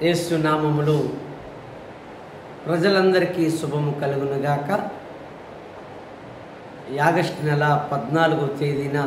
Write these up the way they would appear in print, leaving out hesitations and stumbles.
యేసు నామములో ప్రజలందరికీ శుభము కలుగునుగాక. ఆగస్టు నెల 14వ తేదీన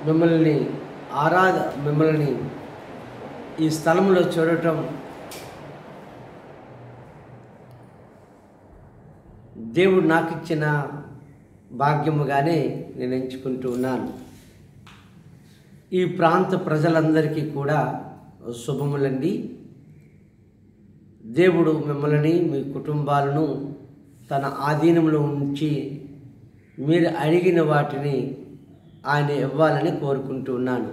మిమ్మల్ని ఈ స్థలంలో చూడటం దేవుడు నాకు ఇచ్చిన భాగ్యముగానే నేను ఎంచుకుంటూ ఉన్నాను. ఈ ప్రాంత ప్రజలందరికీ కూడా శుభములండి. దేవుడు మిమ్మల్ని మీ కుటుంబాలను తన ఆధీనంలో ఉంచి మీరు అడిగిన వాటిని ఆయన ఇవ్వాలని కోరుకుంటూ ఉన్నాను.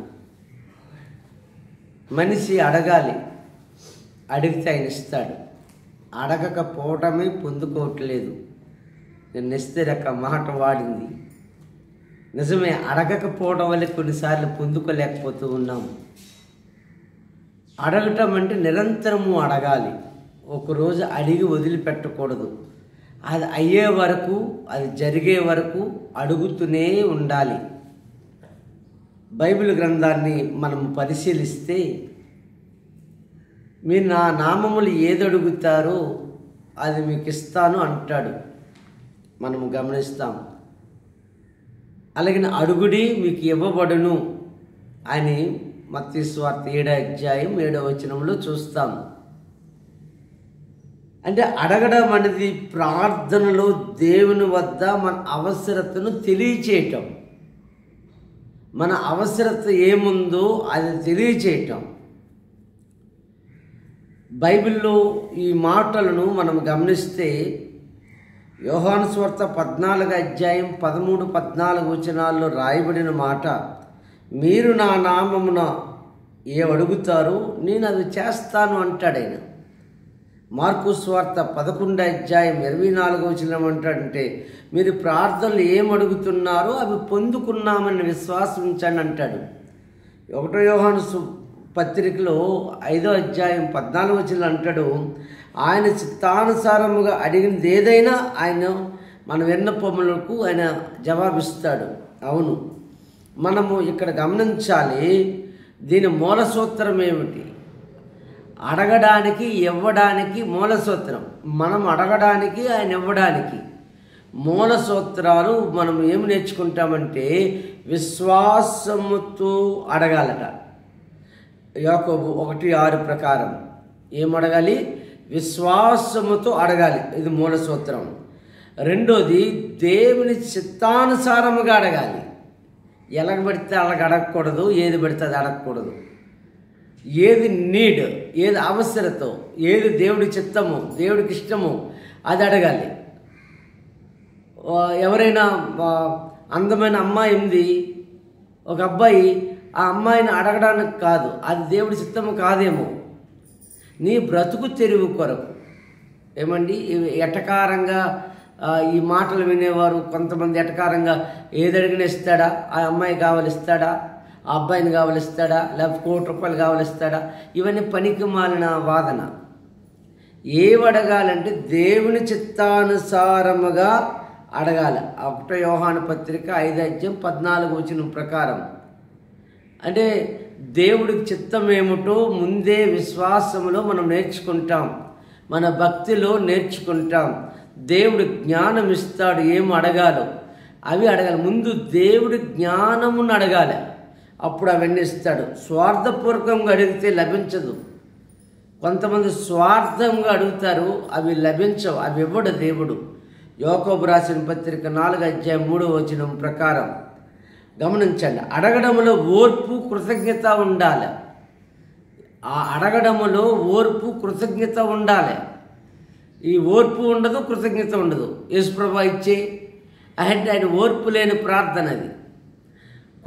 మనిషి అడగాలి, అడిగితే ఆయన ఇస్తాడు. అడగకపోవటమే పొందుకోవట్లేదు. నేను ఇస్తేరక మాట వాడింది నిజమే. అడగకపోవడం వల్ల కొన్నిసార్లు పొందుకోలేకపోతూ ఉన్నాము. అడగటం అంటే నిరంతరము అడగాలి. ఒకరోజు అడిగి వదిలిపెట్టకూడదు. అది అయ్యే వరకు, అది జరిగే వరకు అడుగుతూనే ఉండాలి. బైబిల్ గ్రంథాన్ని మనం పరిశీలిస్తే మీరు నా నామములు ఏది అడుగుతారో అది మీకు ఇస్తాను అంటాడు. మనము గమనిస్తాం. అలాగే అడుగుడి మీకు ఇవ్వబడును అని మత్తయి సువార్త 7వ అధ్యాయం 7వ వచనంలో చూస్తాం. అంటే అడగడం అనేది ప్రార్థనలో దేవుని వద్ద మన అవసరతను తెలియచేయటం, మన అవసరత ఏముందో అది తెలియచేయటం. బైబిల్లో ఈ మాటలను మనం గమనిస్తే యోహాను సువార్త 14వ అధ్యాయం 13, 14 వచనాల్లో రాయబడిన మాట, మీరు నా నామమున ఏ అడుగుతారో నేను అది చేస్తాను అంటాడు ఆయన. మార్కు సువార్త 11వ అధ్యాయం 24వ వచనం అంటాడంటే, మీరు ప్రార్థనలు ఏం అడుగుతున్నారో అవి పొందుకున్నామని విశ్వాసం ఉంచండి అంటాడు. 1వ యోహాను పత్రికలో 5వ అధ్యాయం 14వ వచనం అంటాడు, ఆయన చిత్తానుసారముగా అడిగినది ఏదైనా ఆయన మన విన్నపములకు ఆయన జవాబిస్తాడు. అవును, మనము ఇక్కడ గమనించాలి. దీని మూల సూత్రం ఏమిటి? అడగడానికి ఇవ్వడానికి మూల సూత్రం. మనం అడగడానికి ఆయన ఇవ్వడానికి మూల సూత్రాలు మనం ఏమి నేర్చుకుంటామంటే విశ్వాసముతో అడగాలట. యాకోబు 1:6 ప్రకారం ఏమడగాలి? విశ్వాసముతో అడగాలి. ఇది మూల సూత్రం. రెండోది దేవుని చిత్తానుసారముగా అడగాలి. ఎలాగ పడితే అలాగ అడగకూడదు, ఏది పడితే అది అడగకూడదు. ఏది నీడ్, ఏది అవసరతో, ఏది దేవుడి చిత్తము, దేవుడికి ఇష్టము అది అడగాలి. ఎవరైనా అందమైన అమ్మాయి ఉంది, ఒక అబ్బాయి ఆ అమ్మాయిని అడగడానికి కాదు, అది దేవుడి చిత్తము కాదేమో, నీ బ్రతుకు తెరువు కొరకు. ఏమండి, ఎటకారంగా ఈ మాటలు వినేవారు కొంతమంది ఎటకారంగా ఏది అడిగినా ఇస్తాడా, ఆ అమ్మాయి కావలిస్తాడా, ఆ అబ్బాయిని కావలిస్తాడా, లేకపోతే ₹1,00,00,000 కావలిస్తాడా, ఇవన్నీ పనికి మాలిన వాదన. ఏవి అడగాలంటే దేవుని చిత్తానుసారముగా అడగాలి. 1వ యోహాను పత్రిక 5వ అధ్యాయం 14వ వచనం ప్రకారం. అంటే దేవుడికి చిత్తం ఏమిటో ముందే విశ్వాసములో మనం నేర్చుకుంటాం, మన భక్తిలో నేర్చుకుంటాం. దేవుడు జ్ఞానం ఇస్తాడు, ఏం అడగాలో అవి అడగాలి. ముందు దేవుడి జ్ఞానమును అడగాలి, అప్పుడు అవన్నీ ఇస్తాడు. స్వార్థపూర్వకంగా అడిగితే లభించదు. కొంతమంది స్వార్థంగా అడుగుతారు, అవి లభించవు, అవి ఇవ్వడు దేవుడు. యాకోబు రాసిన పత్రిక 4వ అధ్యాయం 3వ వచనం ప్రకారం గమనించండి. అడగడంలో ఓర్పు, కృతజ్ఞత ఉండాలి. ఆ అడగడములో ఓర్పు, కృతజ్ఞత ఉండాలి. ఈ ఓర్పు ఉండదు, కృతజ్ఞత ఉండదు. యేసుప్రభువా ఇచ్చే అంటే ఆయన ఓర్పు లేని ప్రార్థన అది.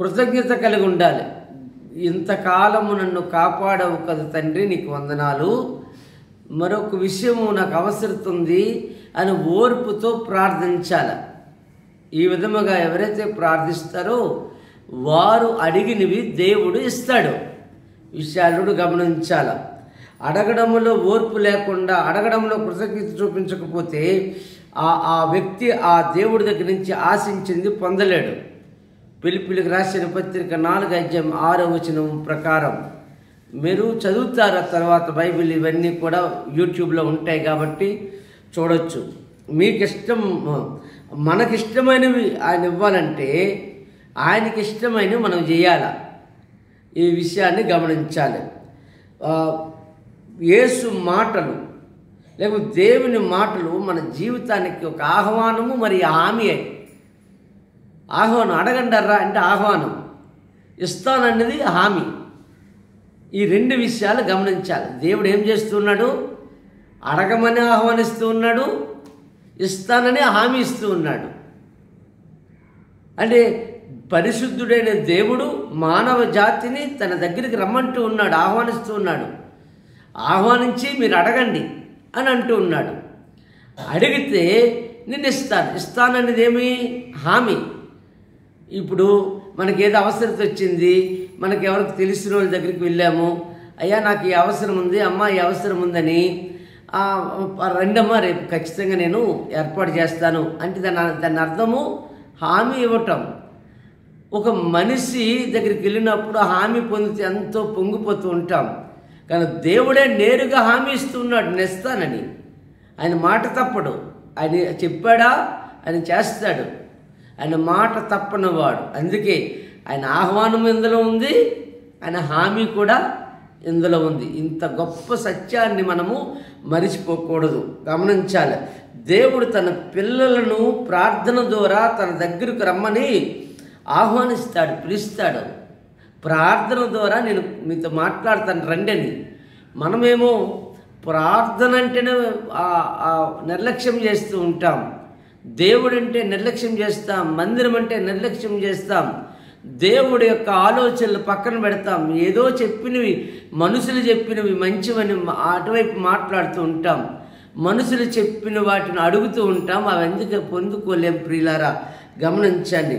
కృతజ్ఞత కలిగి ఉండాలి. ఇంతకాలము నన్ను కాపాడవు కదా తండ్రి, నీకు వందనాలు, మరొక విషయము నాకు అవసరం ఉంది అని ఓర్పుతో ప్రార్థించాలి. ఈ విధముగా ఎవరైతే ప్రార్థిస్తారో వారు అడిగినవి దేవుడు ఇస్తాడు. విషయాలు గమనించాల. అడగడంలో ఓర్పు లేకుండా, అడగడంలో కృతజ్ఞత చూపించకపోతే ఆ వ్యక్తి ఆ దేవుడి దగ్గర నుంచి ఆశించింది పొందలేడు. పిలిపిలికి రాసిన పత్రిక 4వ అధ్యాయం 6వ వచనం ప్రకారం మీరు చదువుతారు తర్వాత బైబిల్ ఇవన్నీ కూడా యూట్యూబ్లో ఉంటాయి కాబట్టి చూడొచ్చు. మీకు ఇష్టం, మనకిష్టమైనవి ఆయన ఇవ్వాలంటే ఆయనకి ఇష్టమైనవి మనం చేయాలి. ఈ విషయాన్ని గమనించాలి. యేసు మాటలు లేకపోతే దేవుని మాటలు మన జీవితానికి ఒక ఆహ్వానము, మరి హామీ. ఆహ్వానం అడగండర్రా అంటే ఆహ్వానం, ఇస్తానన్నది హామీ. ఈ రెండు విషయాలు గమనించాలి. దేవుడు ఏం చేస్తున్నాడు? అడగమని ఆహ్వానిస్తూ ఉన్నాడు, ఇస్తానని హామీ ఇస్తూ ఉన్నాడు. అంటే పరిశుద్ధుడైన దేవుడు మానవ జాతిని తన దగ్గరికి రమ్మంటూ ఉన్నాడు, ఆహ్వానిస్తూ ఉన్నాడు. ఆహ్వానించి మీరు అడగండి అని అంటూ ఉన్నాడు. అడిగితే నేను ఇస్తాననేది ఏమి? హామీ. ఇప్పుడు మనకి ఏదో అవసరత వచ్చింది, మనకి ఎవరికి తెలిసిన వాళ్ళ దగ్గరికి వెళ్ళాము, అయ్యా నాకు ఈ అవసరం ఉంది, అమ్మ ఈ అవసరం ఉందని, రెండమ్మ రేపు ఖచ్చితంగా నేను ఏర్పాటు చేస్తాను అంటే దాని అర్థము హామీ ఇవ్వటం. ఒక మనిషి దగ్గరికి వెళ్ళినప్పుడు హామీ పొందితే ఎంతో పొంగిపోతూ ఉంటాం, కానీ దేవుడే నేరుగా హామీ ఇస్తున్నాడు, నేస్తానని. ఆయన మాట తప్పడు. ఆయన చెప్పాడా ఆయన చేస్తాడు. ఆయన మాట తప్పనివాడు. అందుకే ఆయన ఆహ్వానం ఇందులో ఉంది, ఆయన హామీ కూడా ఇందులో ఉంది. ఇంత గొప్ప సత్యాన్ని మనము మరిచిపోకూడదు, గమనించాలి. దేవుడు తన పిల్లలను ప్రార్థన ద్వారా తన దగ్గరకు రమ్మని ఆహ్వానిస్తాడు, పిలుస్తాడు. ప్రార్థన ద్వారా నేను మీతో మాట్లాడతాను రండి అని. మనమేమో ప్రార్థన అంటేనే నిర్లక్ష్యం చేస్తూ ఉంటాం. దేవుడు అంటే నిర్లక్ష్యం చేస్తాం, మందిరం అంటే నిర్లక్ష్యం చేస్తాం, దేవుడి యొక్క ఆలోచనలు పక్కన పెడతాం. ఏదో చెప్పినవి, మనుషులు చెప్పినవి మంచివని అటువైపు మాట్లాడుతూ ఉంటాం. మనుషులు చెప్పిన వాటిని అడుగుతూ ఉంటాం. అవి ఎందుకు పొందుకోలేం ప్రియులారా, గమనించండి.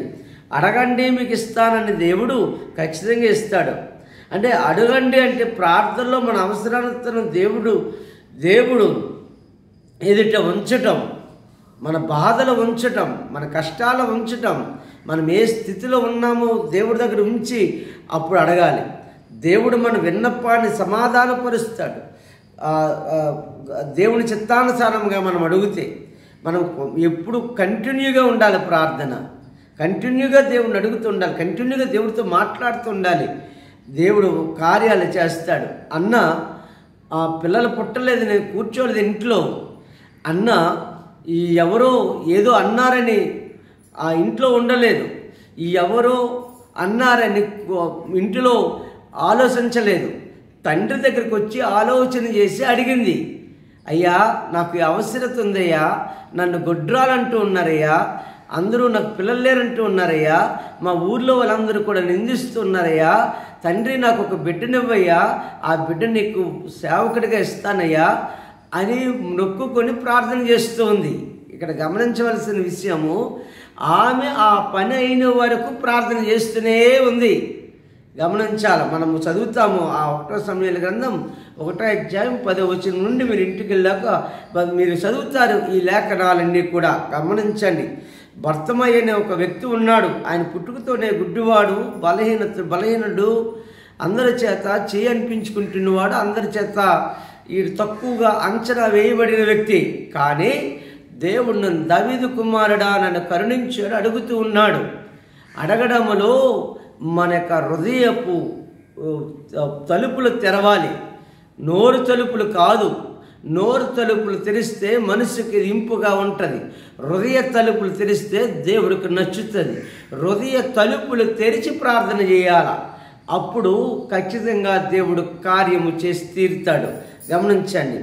అడగండి మీకు ఇస్తానని దేవుడు ఖచ్చితంగా ఇస్తాడు. అంటే అడగండి అంటే ప్రార్థనలో మన అవసరాలను దేవుడు ఎదుట ఉంచటం, మన బాధలు ఉంచటం, మన కష్టాలు ఉంచటం, మనం ఏ స్థితిలో ఉన్నామో దేవుడి దగ్గర ఉంచి అప్పుడు అడగాలి. దేవుడు మన విన్నపాన్ని సమాధానపరుస్తాడు. దేవుని చిత్తానుసారంగా మనం అడిగితే మనం ఎప్పుడు కంటిన్యూగా ఉండాలి. ప్రార్థన కంటిన్యూగా దేవుడిని అడుగుతూ ఉండాలి, కంటిన్యూగా దేవుడితో మాట్లాడుతూ ఉండాలి. దేవుడు కార్యాలు చేస్తాడు. అన్న పిల్లలు పుట్టలేదు, నేను కూర్చోలేదు ఇంట్లో, అన్న ఈ ఎవరో ఏదో అన్నారని ఆ ఇంట్లో ఉండలేదు, ఈ ఎవరో అన్నారని ఇంటిలో ఆలోచించలేదు. తండ్రి దగ్గరికి వచ్చి ఆలోచన చేసి అడిగింది, అయ్యా నాకు అవసరత ఉందయ్యా, నన్ను గొడ్రాలంటూ ఉన్నారయ్యా, అందరూ నాకు పిల్లలు లేరంటూ ఉన్నారయ్యా, మా ఊర్లో వాళ్ళందరూ కూడా నిందిస్తూ ఉన్నారయ్యా, తండ్రి నాకు ఒక బిడ్డనివ్వయ్యా, ఆ బిడ్డ నీకు సేవకుడిగా ఇస్తానయ్యా అని నొక్కుకొని ప్రార్థన చేస్తూ ఉంది. ఇక్కడ గమనించవలసిన విషయము, ఆమె ఆ పని అయిన వరకు ప్రార్థన చేస్తూనే ఉంది. గమనించాలి. మనము చదువుతాము ఆ 1వ సమూయేలు గ్రంథం 1వ అధ్యాయం 10వ వచనం నుండి మీరు ఇంటికి వెళ్ళాక మీరు చదువుతారు ఈ లేఖనాలన్నీ కూడా. గమనించండి. భర్తమయ్య అనే ఒక వ్యక్తి ఉన్నాడు. ఆయన పుట్టుకతోనే గుడ్డివాడు, బలహీనుడు, అందరి చేత చేయి అనిపించుకుంటున్నవాడు, అందరి చేత ఈ తక్కువగా అంచనా వేయబడిన వ్యక్తి. కానీ దేవుడు నన్ను దావీదు కుమారుడా నన్ను కరుణించాడు అడుగుతూ ఉన్నాడు. అడగడములో మన యొక్క హృదయపు తలుపులు తెరవాలి, నోరు తలుపులు కాదు. నోరు తలుపులు తెరిస్తే మనసుకి ఇంపుగా ఉంటుంది, హృదయ తలుపులు తెరిస్తే దేవుడికి నచ్చుతుంది. హృదయ తలుపులు తెరిచి ప్రార్థన చేయాల, అప్పుడు ఖచ్చితంగా దేవుడు కార్యము చేసి తీరుతాడు. గమనించండి.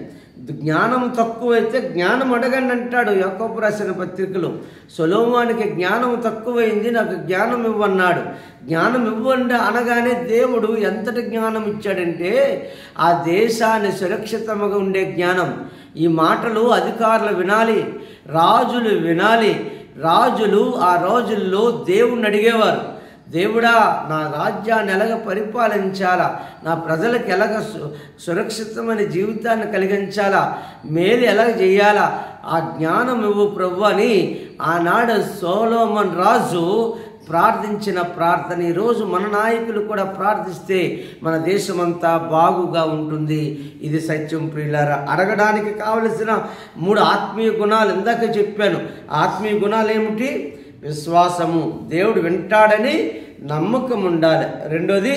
జ్ఞానం తక్కువైతే జ్ఞానం అడగండి అంటాడు యాకోబు రాసిన పత్రికలో. సొలొమోనుకి జ్ఞానం తక్కువైంది, నాకు జ్ఞానం ఇవ్వన్నాడు. జ్ఞానం ఇవ్వండి అనగానే దేవుడు ఎంతటి జ్ఞానం ఇచ్చాడంటే ఆ దేశాన్ని సురక్షితంగా ఉండే జ్ఞానం. ఈ మాటలు అధికారులు వినాలి, రాజులు వినాలి. రాజులు ఆ రోజుల్లో దేవుణ్ణి అడిగేవారు, దేవుడా నా రాజ్యాన్ని ఎలాగ పరిపాలించాలా, నా ప్రజలకు ఎలాగ సురక్షితమైన జీవితాన్ని కలిగించాలా, మేలు ఎలాగ చేయాలా, ఆ జ్ఞానం ఇవ్వు ప్రభు అని ఆనాడు సొలొమోను రాజు ప్రార్థించిన ప్రార్థన ఈరోజు మన నాయకులు కూడా ప్రార్థిస్తే మన దేశమంతా బాగుగా ఉంటుంది. ఇది సత్యం ప్రియులారా. అడగడానికి కావలసిన 3 ఆత్మీయ గుణాలు ఇందాక చెప్పాను. ఆత్మీయ గుణాలు ఏమిటి? విశ్వాసము, దేవుడు వింటాడని నమ్మకం ఉండాలి. రెండోది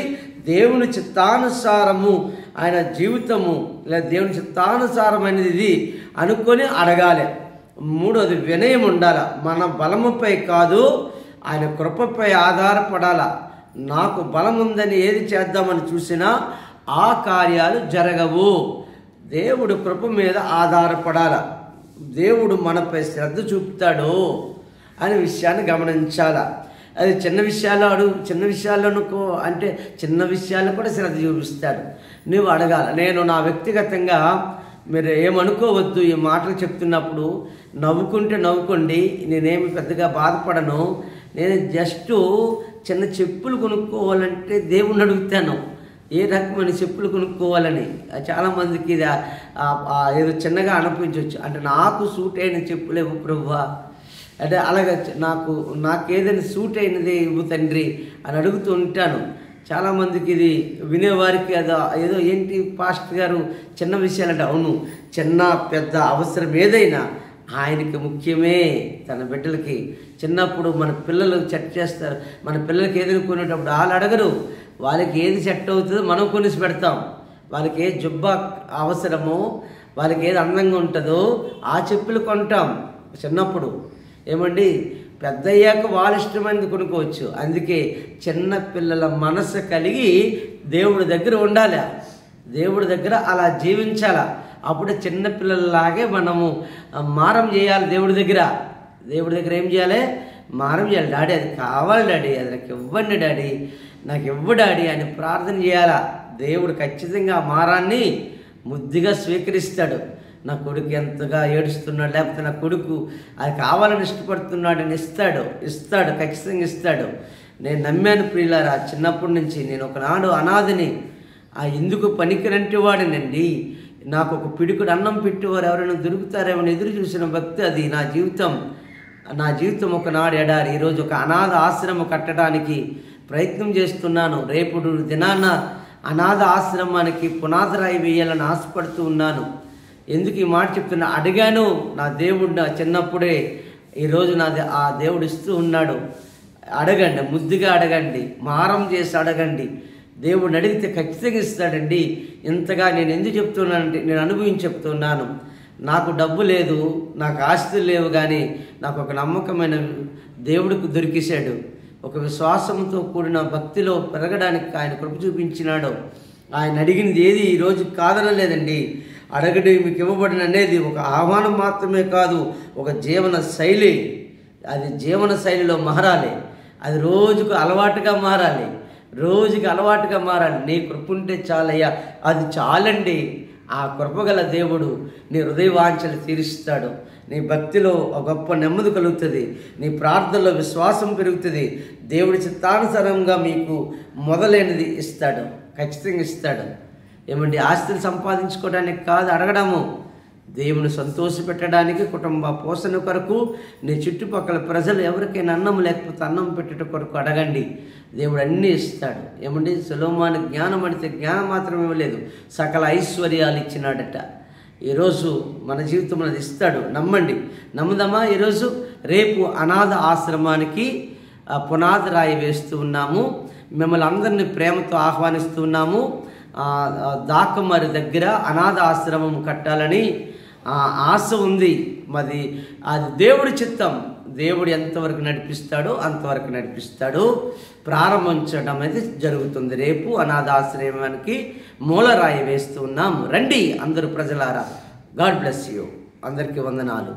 దేవుని చిత్తానుసారము, ఆయన జీవితము లేదా దేవుని చిత్తానుసారమైనది ఇది అనుకొని అడగాలి. మూడోది వినయం ఉండాలి. మన బలముపై కాదు, ఆయన కృపపై ఆధారపడాల. నాకు బలం ఉందని ఏది చేద్దామని చూసినా ఆ కార్యాలు జరగవు. దేవుడు కృప మీద ఆధారపడాల. దేవుడు మనపై శ్రద్ధ చూపుతాడు అనే విషయాన్ని గమనించాల. అది చిన్న విషయాల్లో అడుగు, చిన్న విషయాల్లో అనుకో అంటే చిన్న విషయాల్లో కూడా శ్రద్ధ చూపిస్తాడు. నువ్వు అడగాల. నేను నా వ్యక్తిగతంగా, మీరు ఏమనుకోవద్దు, ఈ మాటలు చెప్తున్నప్పుడు నవ్వుకుంటే నవ్వుకోండి, నేనేమి పెద్దగా బాధపడను. నేను జస్ట్ చిన్న చెప్పులు కొనుక్కోవాలంటే దేవుణ్ణి అడుగుతాను, ఏ రకమైన చెప్పులు కొనుక్కోవాలని. చాలామందికి ఇది ఏదో చిన్నగా అనిపించవచ్చు. అంటే నాకు సూట్ అయిన చెప్పులు ఇవ్వు ప్రభువా, అంటే అలాగే నాకు ఏదైనా సూట్ అయినది ఇవ్వు తండ్రి అని అడుగుతూ ఉంటాను. చాలామందికి ఇది వినేవారికి ఏదో ఏంటి పాస్టర్ గారు చిన్న విషయాలంటే, అవును, చిన్న పెద్ద అవసరం ఏదైనా ఆయనకి ముఖ్యమే. తన బిడ్డలకి చిన్నప్పుడు మన పిల్లలు సెట్ చేస్తారు. మన పిల్లలకి ఏదైనా కొనేటప్పుడు వాళ్ళు అడగరు, వాళ్ళకి ఏది సెట్ అవుతుందో మనం కొనిసి పెడతాం. వాళ్ళకి ఏ జుబ్బా అవసరమో, వాళ్ళకి ఏది అందంగా ఉంటుందో ఆ చెప్పులు కొంటాం చిన్నప్పుడు. ఏమండి, పెద్ద అయ్యాక వాళ్ళ ఇష్టమైనది కొనుక్కోవచ్చు. అందుకే చిన్న పిల్లల మనసు కలిగి దేవుడి దగ్గర ఉండాలి, దేవుడి దగ్గర అలా జీవించాల. అప్పుడు చిన్నపిల్లలలాగే మనము మారం చేయాలి. దేవుడి దగ్గర ఏం చేయాలి? మారం చేయాలి. డాడీ అది కావాలి డాడీ, అది నాకు ఇవ్వండి డాడీ, నాకు ఇవ్వు డాడీ అని ప్రార్థన చేయాలా. దేవుడు ఖచ్చితంగా ఆ మారాన్ని ముద్దుగా స్వీకరిస్తాడు. నా కొడుకు ఎంతగా ఏడుస్తున్నాడు, లేకపోతే నా కొడుకు అది కావాలని ఇష్టపడుతున్నాడని ఇస్తాడు, ఖచ్చితంగా ఇస్తాడు. నేను నమ్మాను ప్రియులారా. చిన్నప్పటి నుంచి నేను ఒకనాడు అనాథని, ఎందుకు పనికిరంటి వాడినండి. నాకు ఒక పిడికుడు అన్నం పెట్టేవారు ఎవరైనా దొరుకుతారేమో ఎదురు చూసిన భక్తి అది నా జీవితం ఒకనాడు ఎడారి. ఈరోజు ఒక అనాథ ఆశ్రమం కట్టడానికి ప్రయత్నం చేస్తున్నాను. రేపు దినాన అనాథ ఆశ్రమానికి పునాదిరాయి వేయాలని ఆశపడుతూ ఉన్నాను. ఎందుకు ఈ మాట చెప్తున్నా? అడిగాను నా దేవుడు నా చిన్నప్పుడే. ఈరోజు ఆ దేవుడు ఇస్తూ ఉన్నాడు. అడగండి, ముద్దుగా అడగండి, మారం చేసి అడగండి. దేవుడిని అడిగితే ఖచ్చితంగా ఇస్తాడండి. ఇంతగా నేను ఎందుకు చెప్తున్నానంటే నేను అనుభవించి చెప్తున్నాను. నాకు డబ్బు లేదు, నాకు ఆస్తులు లేవు, కానీ నాకు ఒక నమ్మకమైన దేవుడికి దొరికేశాడు. ఒక విశ్వాసంతో కూడిన భక్తిలో పెరగడానికి ఆయన కృప చూపించినాడు. ఆయన అడిగినది ఏది ఈరోజు కాదనలేదండి. అడగడి మీకు ఇవ్వబడిన అనేది ఒక ఆహ్వానం మాత్రమే కాదు, ఒక జీవన శైలి. అది జీవన శైలిలో మారాలి. అది రోజుకు అలవాటుగా మారాలి. నీ కృప ఉంటే చాలయ్యా, అది చాలండి. ఆ కృపగల దేవుడు నీ హృదయ వాంఛలు తీరుస్తాడు. నీ భక్తిలో ఒక గొప్ప నెమ్మది కలుగుతుంది. నీ ప్రార్థనలో విశ్వాసం పెరుగుతుంది. దేవుడి చిత్తానుసారంగా మీకు మొదలైనది ఇస్తాడు, ఖచ్చితంగా ఇస్తాడు. ఏమండి, ఆస్తులు సంపాదించుకోవడానికి కాదు అడగడము, దేవుని సంతోషపెట్టడానికి, కుటుంబ పోషణ కొరకు, నీ చుట్టుపక్కల ప్రజలు ఎవరికైనా అన్నం లేకపోతే అన్నం పెట్టేట కొరకు అడగండి. దేవుడు అన్నీ ఇస్తాడు. ఏమండి, సొలొమోను జ్ఞానం అడిగితే జ్ఞానం మాత్రమే ఇవ్వలేదు, సకల ఐశ్వర్యాలు ఇచ్చినాడట. ఈరోజు మన జీవితంలో అది ఇస్తాడు. నమ్ముదామా? ఈరోజు రేపు అనాథ ఆశ్రమానికి పునాది రాయి వేస్తూ ఉన్నాము. మిమ్మల్ని అందరినీ ప్రేమతో ఆహ్వానిస్తూ ఉన్నాము. దాకమరి దగ్గర అనాథ ఆశ్రమం కట్టాలని ఆశ ఉంది. మరి అది దేవుడి చిత్తం. దేవుడు ఎంతవరకు నడిపిస్తాడో అంతవరకు నడిపిస్తాడు. ప్రారంభించడం అనేది జరుగుతుంది. రేపు అనాథాశ్రమానికి మూలరాయి వేస్తూ ఉన్నాం. రండి అందరూ ప్రజలారా. God bless you. అందరికీ వందనాలు.